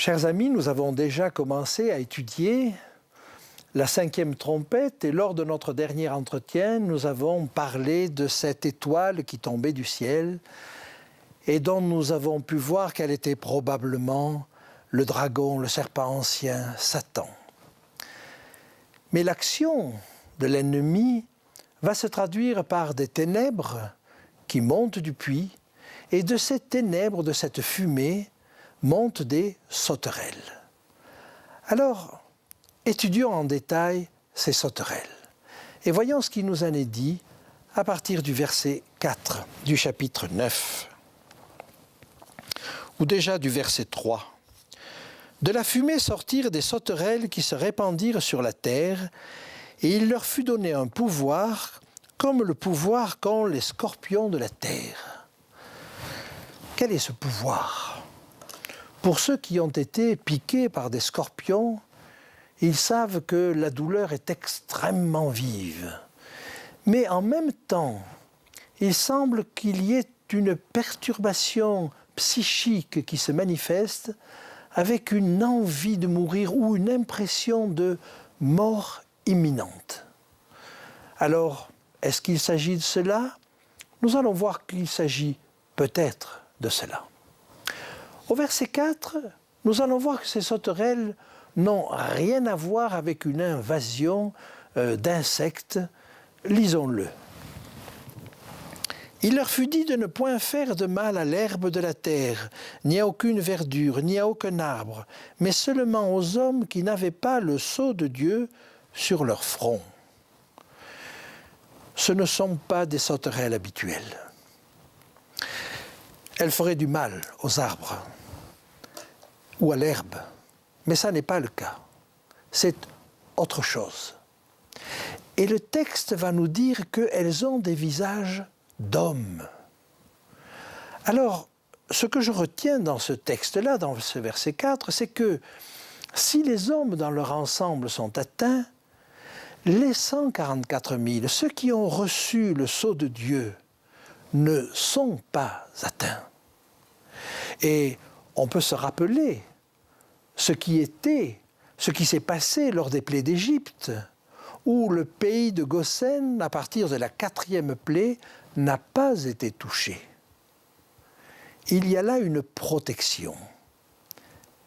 Chers amis, nous avons déjà commencé à étudier la 5e trompette et lors de notre dernier entretien, nous avons parlé de cette étoile qui tombait du ciel et dont nous avons pu voir qu'elle était probablement le dragon, le serpent ancien, Satan. Mais l'action de l'ennemi va se traduire par des ténèbres qui montent du puits et de ces ténèbres, de cette fumée, montent des sauterelles. Alors, étudions en détail ces sauterelles et voyons ce qui nous en est dit à partir du verset 4 du chapitre 9, ou déjà du verset 3. De la fumée sortirent des sauterelles qui se répandirent sur la terre, et il leur fut donné un pouvoir comme le pouvoir qu'ont les scorpions de la terre. Quel est ce pouvoir ? Pour ceux qui ont été piqués par des scorpions, ils savent que la douleur est extrêmement vive. Mais en même temps, il semble qu'il y ait une perturbation psychique qui se manifeste avec une envie de mourir ou une impression de mort imminente. Alors, est-ce qu'il s'agit de cela ? Nous allons voir qu'il s'agit peut-être de cela. Au verset 4, nous allons voir que ces sauterelles n'ont rien à voir avec une invasion d'insectes. Lisons-le. Il leur fut dit de ne point faire de mal à l'herbe de la terre, ni à aucune verdure, ni à aucun arbre, mais seulement aux hommes qui n'avaient pas le sceau de Dieu sur leur front. Ce ne sont pas des sauterelles habituelles. Elles feraient du mal aux arbres ou à l'herbe, mais ça n'est pas le cas. C'est autre chose. Et le texte va nous dire qu'elles ont des visages d'hommes. Alors, ce que je retiens dans ce texte-là, dans ce verset 4, c'est que si les hommes dans leur ensemble sont atteints, les 144 000, ceux qui ont reçu le sceau de Dieu, ne sont pas atteints. Et on peut se rappeler ce qui s'est passé lors des plaies d'Égypte, où le pays de Goshen, à partir de la 4e plaie, n'a pas été touché. Il y a là une protection.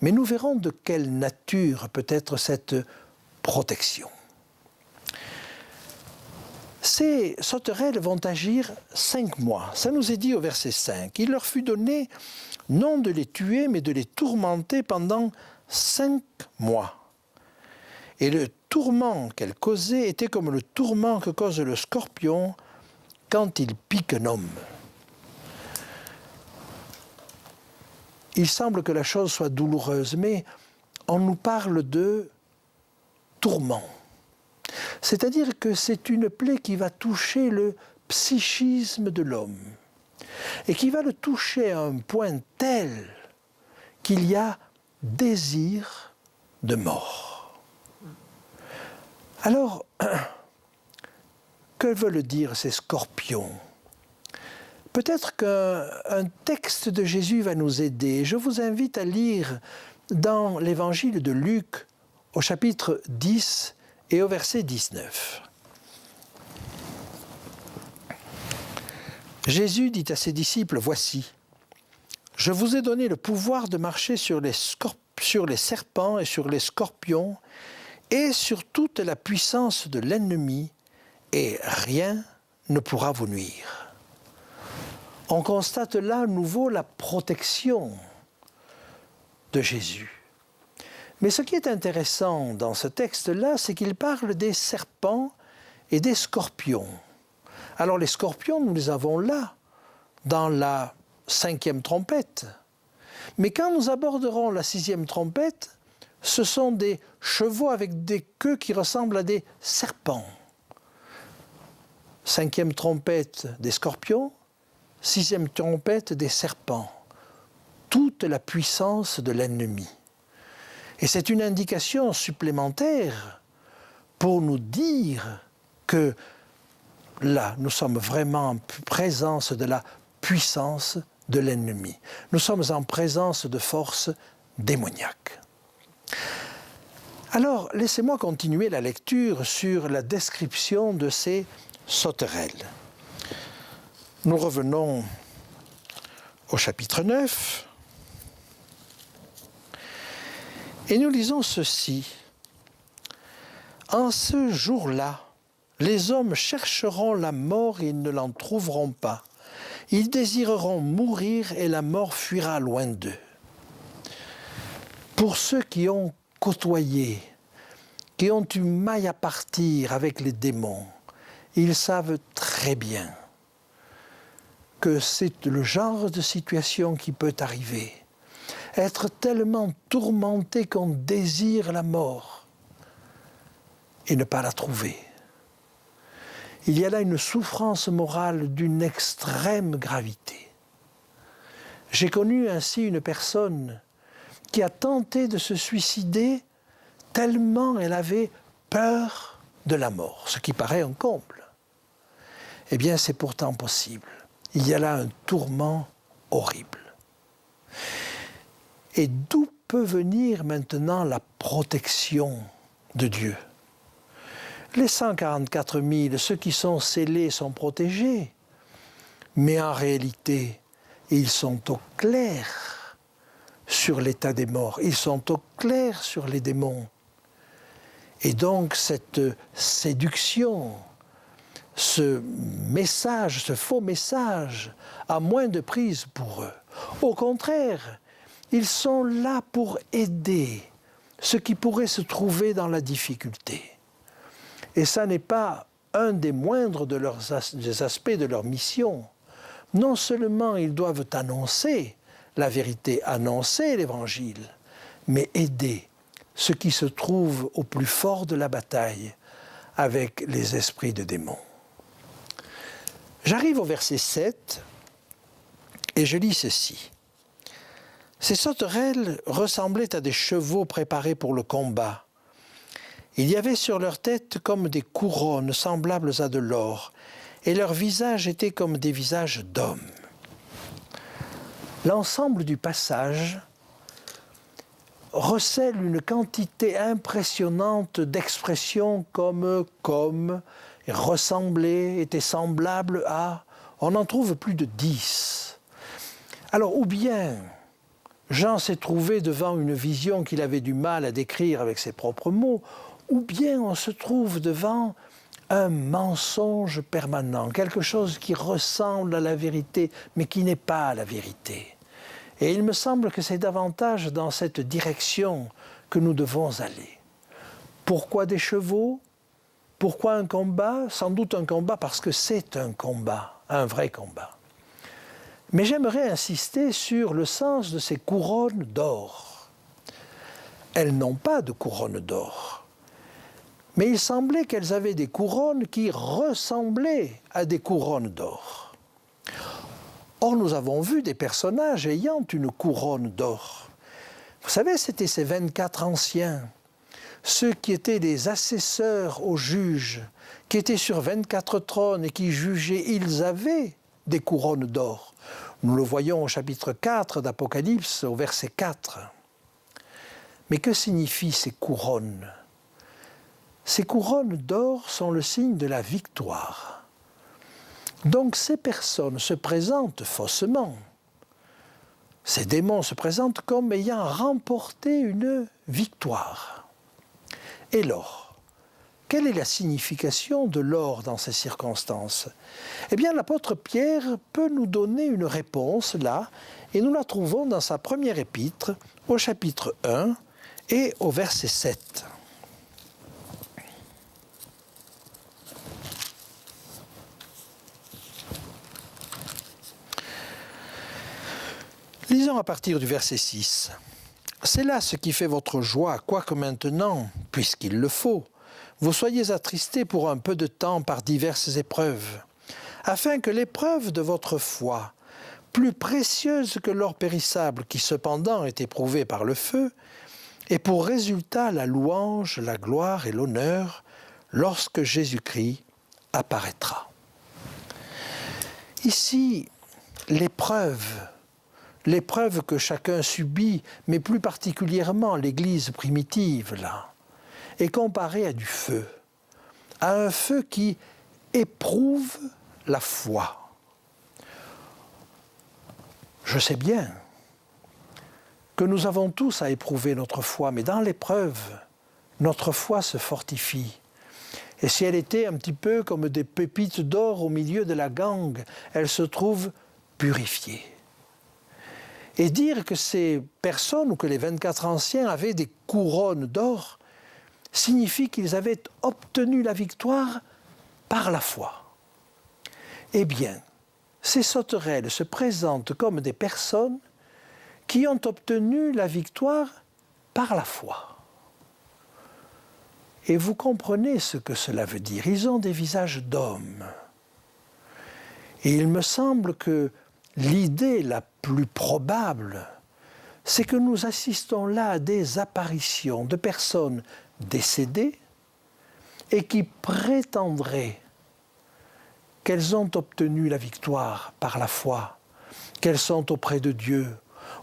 Mais nous verrons de quelle nature peut être cette protection. Ces sauterelles vont agir 5 mois. Ça nous est dit au verset 5. Il leur fut donné non de les tuer, mais de les tourmenter pendant 5 mois. Et le tourment qu'elles causaient était comme le tourment que cause le scorpion quand il pique un homme. Il semble que la chose soit douloureuse, mais on nous parle de tourment. C'est-à-dire que c'est une plaie qui va toucher le psychisme de l'homme et qui va le toucher à un point tel qu'il y a désir de mort. Alors, que veulent dire ces scorpions ? Peut-être qu'un texte de Jésus va nous aider. Je vous invite à lire dans l'évangile de Luc au chapitre 10 et au verset 19. Jésus dit à ses disciples, « Voici, je vous ai donné le pouvoir de marcher sur les serpents et sur les scorpions et sur toute la puissance de l'ennemi, et rien ne pourra vous nuire. On constate là à nouveau la protection de Jésus. Mais ce qui est intéressant dans ce texte-là, c'est qu'il parle des serpents et des scorpions. Alors les scorpions, nous les avons là, dans la 5e trompette. Mais quand nous aborderons la 6e trompette, ce sont des chevaux avec des queues qui ressemblent à des serpents. 5e trompette des scorpions, 6e trompette des serpents. Toute la puissance de l'ennemi. Et c'est une indication supplémentaire pour nous dire que là, nous sommes vraiment en présence de la puissance de l'ennemi. Nous sommes en présence de forces démoniaques. Alors, laissez-moi continuer la lecture sur la description de ces sauterelles. Nous revenons au chapitre 9 et nous lisons ceci. En ce jour-là, les hommes chercheront la mort et ils ne l'en trouveront pas. Ils désireront mourir et la mort fuira loin d'eux. Pour ceux qui ont côtoyé, qui ont eu maille à partir avec les démons, ils savent très bien que c'est le genre de situation qui peut arriver. Être tellement tourmenté qu'on désire la mort et ne pas la trouver. Il y a là une souffrance morale d'une extrême gravité. J'ai connu ainsi une personne qui a tenté de se suicider tellement elle avait peur de la mort, ce qui paraît un comble. Eh bien, c'est pourtant possible. Il y a là un tourment horrible. Et d'où peut venir maintenant la protection de Dieu? Les 144 000, ceux qui sont scellés sont protégés, mais en réalité, ils sont au clair sur l'état des morts, ils sont au clair sur les démons. Et donc cette séduction, ce message, ce faux message, a moins de prise pour eux. Au contraire, ils sont là pour aider ceux qui pourraient se trouver dans la difficulté. Et ça n'est pas un des moindres des aspects de leur mission. Non seulement ils doivent annoncer la vérité, annoncer l'Évangile, mais aider ceux qui se trouvent au plus fort de la bataille avec les esprits de démons. J'arrive au verset 7 et je lis ceci. Ces sauterelles ressemblaient à des chevaux préparés pour le combat. Il y avait sur leur tête comme des couronnes semblables à de l'or, et leurs visages étaient comme des visages d'hommes. L'ensemble du passage recèle une quantité impressionnante d'expressions comme, ressembler, était semblable à, on en trouve plus de 10. Alors, ou bien Jean s'est trouvé devant une vision qu'il avait du mal à décrire avec ses propres mots, ou bien on se trouve devant un mensonge permanent, quelque chose qui ressemble à la vérité, mais qui n'est pas la vérité. Et il me semble que c'est davantage dans cette direction que nous devons aller. Pourquoi des chevaux? Pourquoi un combat? Sans doute un combat parce que c'est un combat, un vrai combat. Mais j'aimerais insister sur le sens de ces couronnes d'or. Elles n'ont pas de couronne d'or. Mais il semblait qu'elles avaient des couronnes qui ressemblaient à des couronnes d'or. Or, nous avons vu des personnages ayant une couronne d'or. Vous savez, c'était ces 24 anciens, ceux qui étaient les assesseurs aux juges, qui étaient sur 24 trônes et qui jugeaient, ils avaient des couronnes d'or. Nous le voyons au chapitre 4 d'Apocalypse, au verset 4. Mais que signifient ces couronnes? Ces couronnes d'or sont le signe de la victoire. Donc ces personnes se présentent faussement. Ces démons se présentent comme ayant remporté une victoire. Et lors quelle est la signification de l'or dans ces circonstances? Eh bien, l'apôtre Pierre peut nous donner une réponse là, et nous la trouvons dans sa première épître, au chapitre 1 et au verset 7. Lisons à partir du verset 6. « C'est là ce qui fait votre joie, quoique maintenant, puisqu'il le faut, vous soyez attristés pour un peu de temps par diverses épreuves, afin que l'épreuve de votre foi, plus précieuse que l'or périssable qui cependant est éprouvé par le feu, ait pour résultat la louange, la gloire et l'honneur lorsque Jésus-Christ apparaîtra. » Ici, l'épreuve que chacun subit, mais plus particulièrement l'Église primitive, là, est comparée à du feu, à un feu qui éprouve la foi. Je sais bien que nous avons tous à éprouver notre foi, mais dans l'épreuve, notre foi se fortifie. Et si elle était un petit peu comme des pépites d'or au milieu de la gangue, elle se trouve purifiée. Et dire que ces personnes, ou que les 24 anciens avaient des couronnes d'or, signifie qu'ils avaient obtenu la victoire par la foi. Eh bien, ces sauterelles se présentent comme des personnes qui ont obtenu la victoire par la foi. Et vous comprenez ce que cela veut dire. Ils ont des visages d'hommes. Et il me semble que l'idée la plus probable, c'est que nous assistons là à des apparitions de personnes décédées et qui prétendraient qu'elles ont obtenu la victoire par la foi, qu'elles sont auprès de Dieu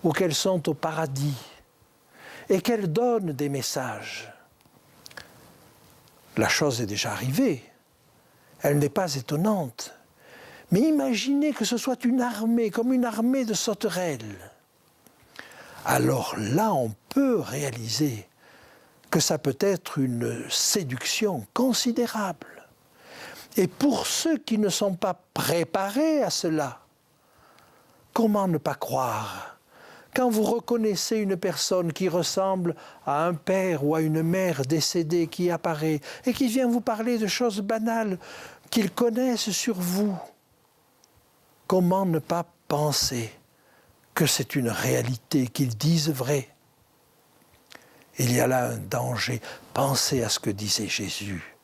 ou qu'elles sont au paradis et qu'elles donnent des messages. La chose est déjà arrivée, elle n'est pas étonnante. Mais imaginez que ce soit une armée, comme une armée de sauterelles. Alors là, on peut réaliser que ça peut être une séduction considérable. Et pour ceux qui ne sont pas préparés à cela, comment ne pas croire quand vous reconnaissez une personne qui ressemble à un père ou à une mère décédée qui apparaît et qui vient vous parler de choses banales qu'ils connaissent sur vous? Comment ne pas penser que c'est une réalité, qu'ils disent vrai? Il y a là un danger. Pensez à ce que disait Jésus.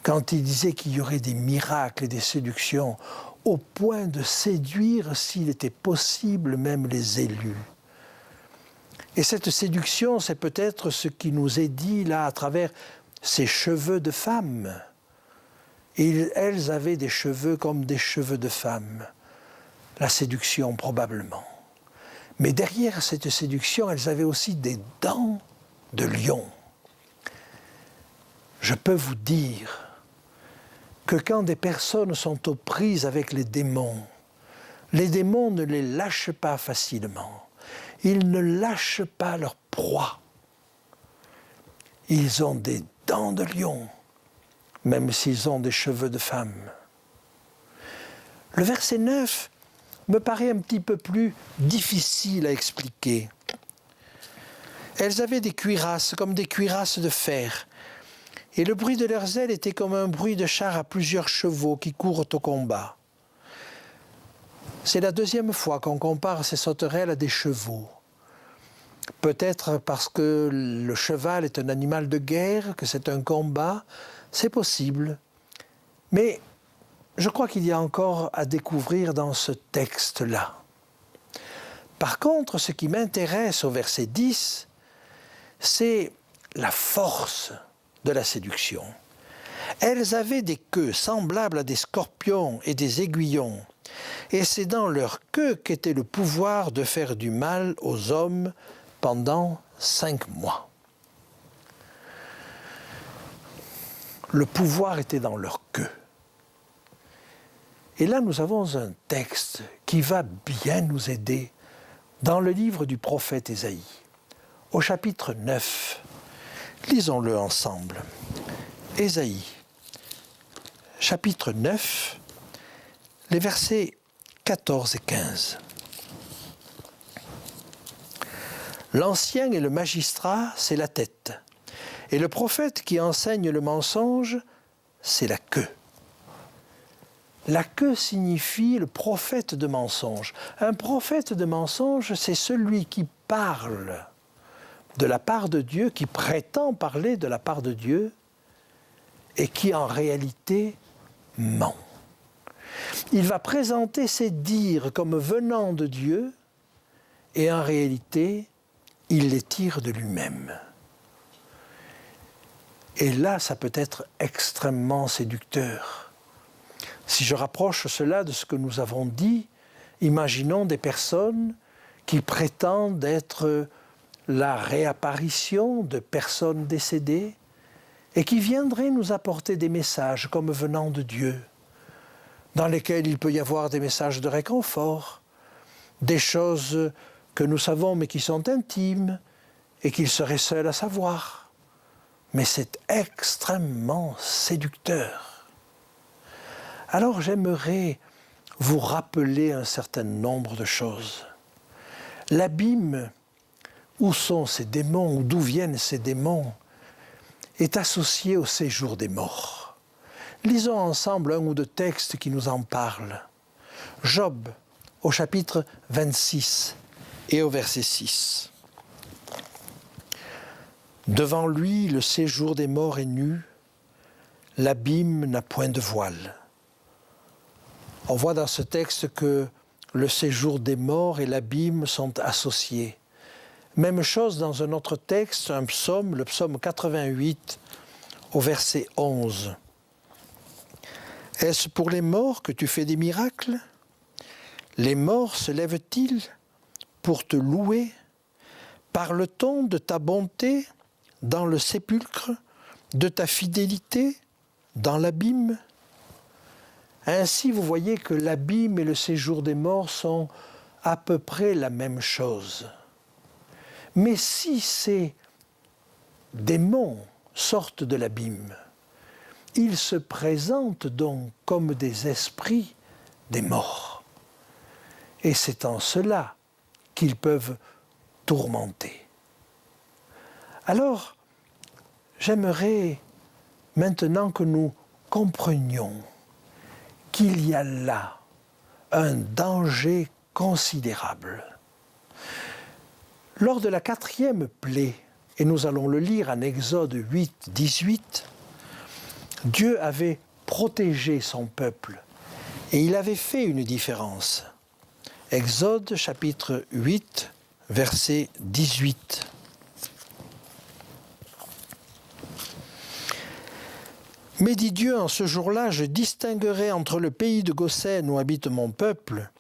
Quand il disait qu'il y aurait des miracles et des séductions, au point de séduire, s'il était possible, même les élus. Et cette séduction, c'est peut-être ce qui nous est dit là à travers ces cheveux de femmes. Et elles avaient des cheveux comme des cheveux de femmes. La séduction, probablement. Mais derrière cette séduction, elles avaient aussi des dents de lion. Je peux vous dire que quand des personnes sont aux prises avec les démons ne les lâchent pas facilement. Ils ne lâchent pas leur proie. Ils ont des dents de lion, même s'ils ont des cheveux de femme. Le verset 9 me paraît un petit peu plus difficile à expliquer. Elles avaient des cuirasses, comme des cuirasses de fer, et le bruit de leurs ailes était comme un bruit de char à plusieurs chevaux qui courent au combat. C'est la deuxième fois qu'on compare ces sauterelles à des chevaux. Peut-être parce que le cheval est un animal de guerre, que c'est un combat, c'est possible. Mais je crois qu'il y a encore à découvrir dans ce texte-là. Par contre, ce qui m'intéresse au verset 10, c'est la force de la séduction. Elles avaient des queues semblables à des scorpions et des aiguillons, et c'est dans leur queue qu'était le pouvoir de faire du mal aux hommes pendant 5 mois. Le pouvoir était dans leur queue. Et là, nous avons un texte qui va bien nous aider dans le livre du prophète Ésaïe, au chapitre 9. Lisons-le ensemble. Ésaïe, chapitre 9, les versets 14 et 15. L'ancien et le magistrat, c'est la tête, et le prophète qui enseigne le mensonge, c'est la queue. La queue signifie le prophète de mensonge. Un prophète de mensonge, c'est celui qui parle de la part de Dieu, qui prétend parler de la part de Dieu, et qui en réalité ment. Il va présenter ses dires comme venant de Dieu, et en réalité, il les tire de lui-même. Et là, ça peut être extrêmement séducteur. Si je rapproche cela de ce que nous avons dit, imaginons des personnes qui prétendent être la réapparition de personnes décédées et qui viendraient nous apporter des messages comme venant de Dieu, dans lesquels il peut y avoir des messages de réconfort, des choses que nous savons mais qui sont intimes et qu'il serait seul à savoir. Mais c'est extrêmement séducteur. Alors j'aimerais vous rappeler un certain nombre de choses. L'abîme, où sont ces démons, ou d'où viennent ces démons, est associé au séjour des morts. Lisons ensemble un ou deux textes qui nous en parlent. Job, au chapitre 26 et au verset 6. Devant lui, le séjour des morts est nu, l'abîme n'a point de voile. On voit dans ce texte que le séjour des morts et l'abîme sont associés. Même chose dans un autre texte, un psaume, le psaume 88, au verset 11. Est-ce pour les morts que tu fais des miracles? Les morts se lèvent-ils pour te louer? Parle-t-on de ta bonté dans le sépulcre, de ta fidélité dans l'abîme? Ainsi, vous voyez que l'abîme et le séjour des morts sont à peu près la même chose. Mais si ces démons sortent de l'abîme, ils se présentent donc comme des esprits des morts. Et c'est en cela qu'ils peuvent tourmenter. Alors, j'aimerais maintenant que nous comprenions qu'il y a là un danger considérable. Lors de la 4e plaie, et nous allons le lire en Exode 8, 18, Dieu avait protégé son peuple et il avait fait une différence. Exode chapitre 8, verset 18. Mais dit Dieu, en ce jour-là, je distinguerai entre le pays de Goshen où habite mon peuple,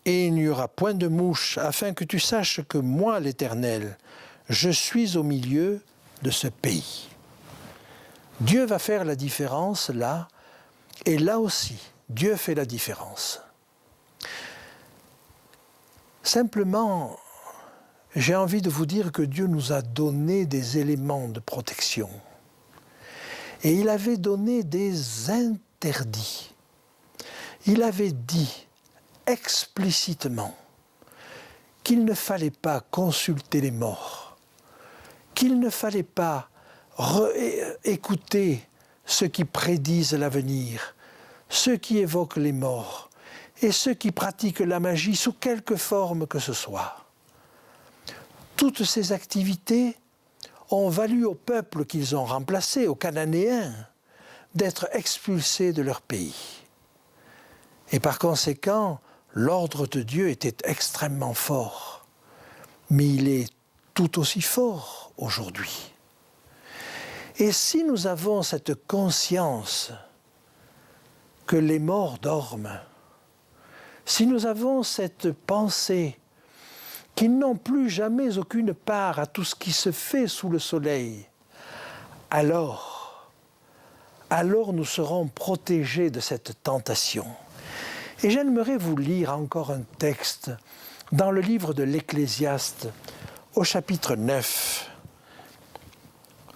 et il n'y aura point de mouche, afin que tu saches que moi, l'Éternel, je suis au milieu de ce pays. Dieu va faire la différence là, et là aussi, Dieu fait la différence. Simplement, j'ai envie de vous dire que Dieu nous a donné des éléments de protection. Et il avait donné des interdits. Il avait dit explicitement qu'il ne fallait pas consulter les morts, qu'il ne fallait pas écouter ceux qui prédisent l'avenir, ceux qui évoquent les morts et ceux qui pratiquent la magie sous quelque forme que ce soit. Toutes ces activités ont valu au peuple qu'ils ont remplacé, aux Cananéens, d'être expulsés de leur pays. Et par conséquent, l'ordre de Dieu était extrêmement fort, mais il est tout aussi fort aujourd'hui. Et si nous avons cette conscience que les morts dorment, si nous avons cette pensée qu'ils n'ont plus jamais aucune part à tout ce qui se fait sous le soleil, alors nous serons protégés de cette tentation. Et j'aimerais vous lire encore un texte dans le livre de l'Ecclésiaste, au chapitre 9.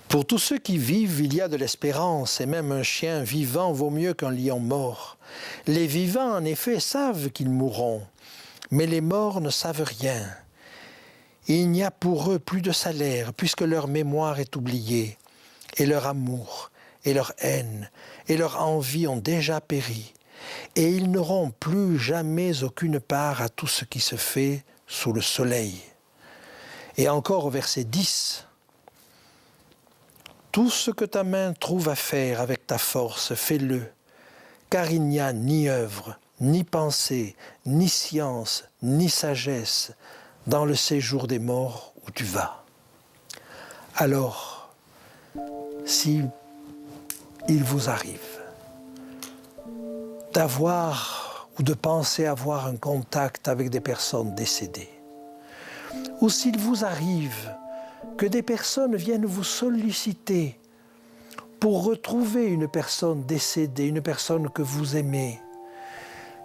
Pour tous ceux qui vivent, il y a de l'espérance, et même un chien vivant vaut mieux qu'un lion mort. Les vivants, en effet, savent qu'ils mourront, mais les morts ne savent rien. Il n'y a pour eux plus de salaire, puisque leur mémoire est oubliée, et leur amour, et leur haine, et leur envie ont déjà péri, et ils n'auront plus jamais aucune part à tout ce qui se fait sous le soleil. Et encore au verset 10, « Tout ce que ta main trouve à faire avec ta force, fais-le, car il n'y a ni œuvre, ni pensée, ni science, ni sagesse dans le séjour des morts où tu vas. » Alors, si il vous arrive d'avoir ou de penser avoir un contact avec des personnes décédées, ou s'il vous arrive que des personnes viennent vous solliciter pour retrouver une personne décédée, une personne que vous aimez,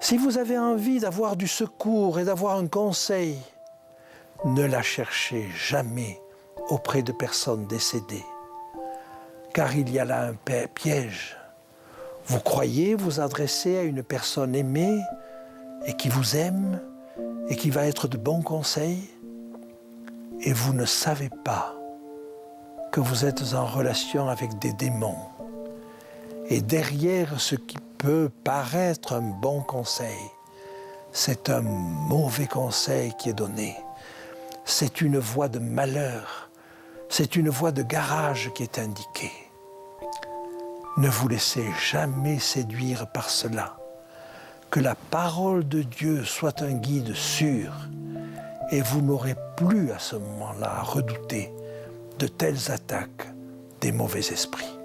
si vous avez envie d'avoir du secours et d'avoir un conseil, ne la cherchez jamais auprès de personnes décédées, car il y a là un piège. Vous croyez vous adresser à une personne aimée et qui vous aime et qui va être de bons conseils, et vous ne savez pas que vous êtes en relation avec des démons. Et derrière ce qui peut paraître un bon conseil, c'est un mauvais conseil qui est donné. C'est une voie de malheur, c'est une voie de garage qui est indiquée. Ne vous laissez jamais séduire par cela. Que la parole de Dieu soit un guide sûr, et vous n'aurez plus à ce moment-là à redouter de telles attaques des mauvais esprits.